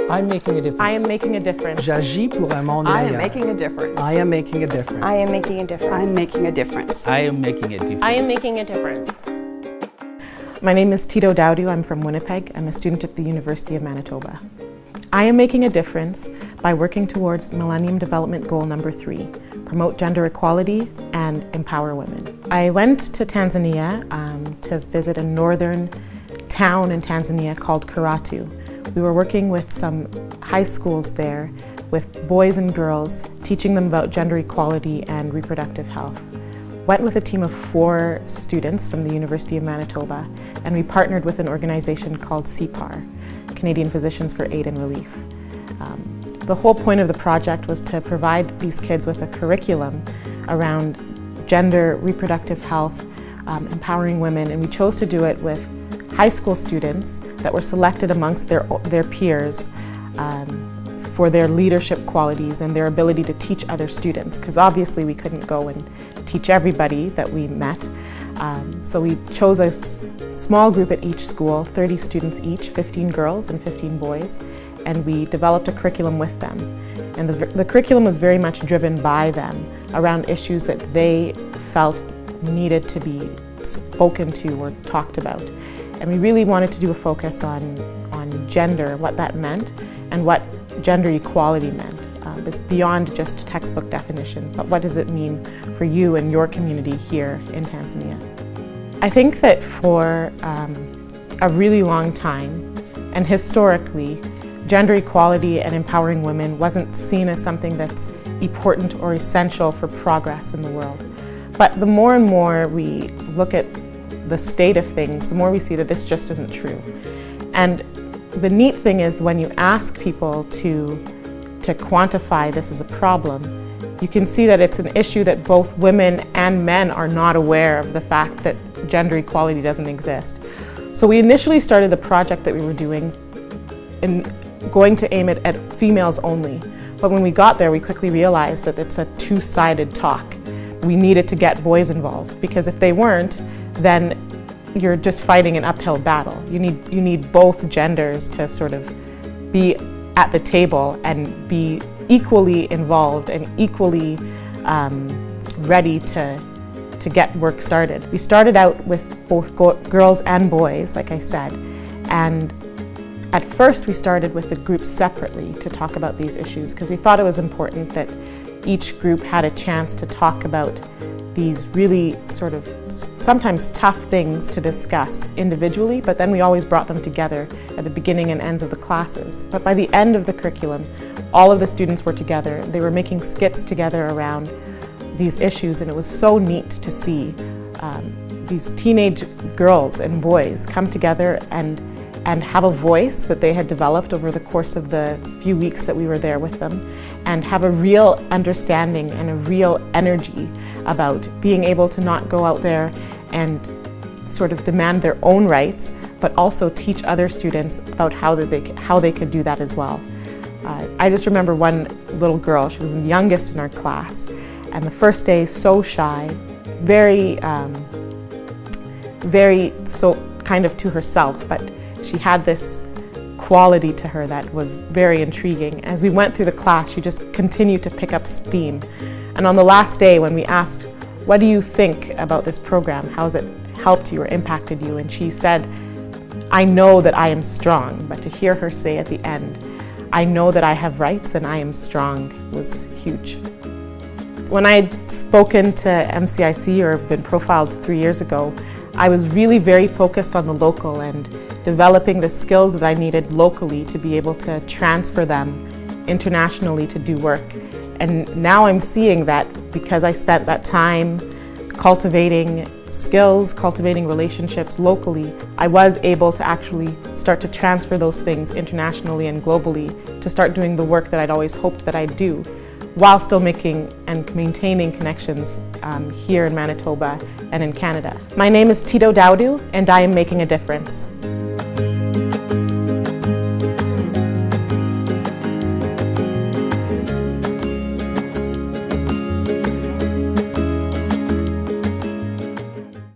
I'm making a difference. I am making a difference. J'agis pour un monde meilleur. I am making a difference. I am making a difference. I am making a difference. I'm making a difference. I am making a difference. I am making a difference. My name is Tito Daodu. I'm from Winnipeg. I'm a student at the University of Manitoba. I am making a difference by working towards Millennium Development Goal number 3, promote gender equality and empower women. I went to Tanzania to visit a northern town in Tanzania called Karatu. We were working with some high schools there with boys and girls, teaching them about gender equality and reproductive health. Went with a team of 4 students from the University of Manitoba, and we partnered with an organization called CPAR, Canadian Physicians for Aid and Relief. The whole point of the project was to provide these kids with a curriculum around gender, reproductive health, empowering women, and we chose to do it with high school students that were selected amongst their peers for their leadership qualities and their ability to teach other students, because obviously we couldn't go and teach everybody that we met. So we chose a small group at each school, 30 students each, 15 girls and 15 boys, and we developed a curriculum with them. And the curriculum was very much driven by them around issues that they felt needed to be spoken to or talked about. And we really wanted to do a focus on gender, what that meant, and what gender equality meant. It's beyond just textbook definitions, but what does it mean for you and your community here in Tanzania? I think that for a really long time, and historically, gender equality and empowering women wasn't seen as something that's important or essential for progress in the world. But the more and more we look at the state of things, the more we see that this just isn't true. And the neat thing is when you ask people to quantify this as a problem, you can see that it's an issue that both women and men are not aware of the fact that gender equality doesn't exist. So we initially started the project that we were doing and going to aim it at females only. But when we got there, we quickly realized that it's a two-sided talk. We needed to get boys involved, because if they weren't, then you're just fighting an uphill battle. You need both genders to sort of be at the table and be equally involved and equally ready to get work started. We started out with both girls and boys, like I said, and at first we started with the groups separately to talk about these issues because we thought it was important that each group had a chance to talk about these really sort of sometimes tough things to discuss individually, but then we always brought them together at the beginning and ends of the classes. But by the end of the curriculum, all of the students were together. They were making skits together around these issues, and it was so neat to see these teenage girls and boys come together and have a voice that they had developed over the course of the few weeks that we were there with them, and have a real understanding and a real energy about being able to not go out there and sort of demand their own rights, but also teach other students about how they could do that as well. I just remember one little girl, she was the youngest in our class, and the first day so shy, very so kind of to herself, but she had this quality to her that was very intriguing. As we went through the class, she just continued to pick up steam. And on the last day, when we asked, what do you think about this program? How has it helped you or impacted you? And she said, I know that I am strong. But to hear her say at the end, I know that I have rights and I am strong, was huge. When I'd spoken to MCIC or been profiled 3 years ago, I was really very focused on the local and developing the skills that I needed locally to be able to transfer them internationally to do work. And now I'm seeing that because I spent that time cultivating skills, cultivating relationships locally, I was able to actually start to transfer those things internationally and globally to start doing the work that I'd always hoped that I'd do, while still making and maintaining connections here in Manitoba and in Canada. My name is Tito Daodu, and I am making a difference.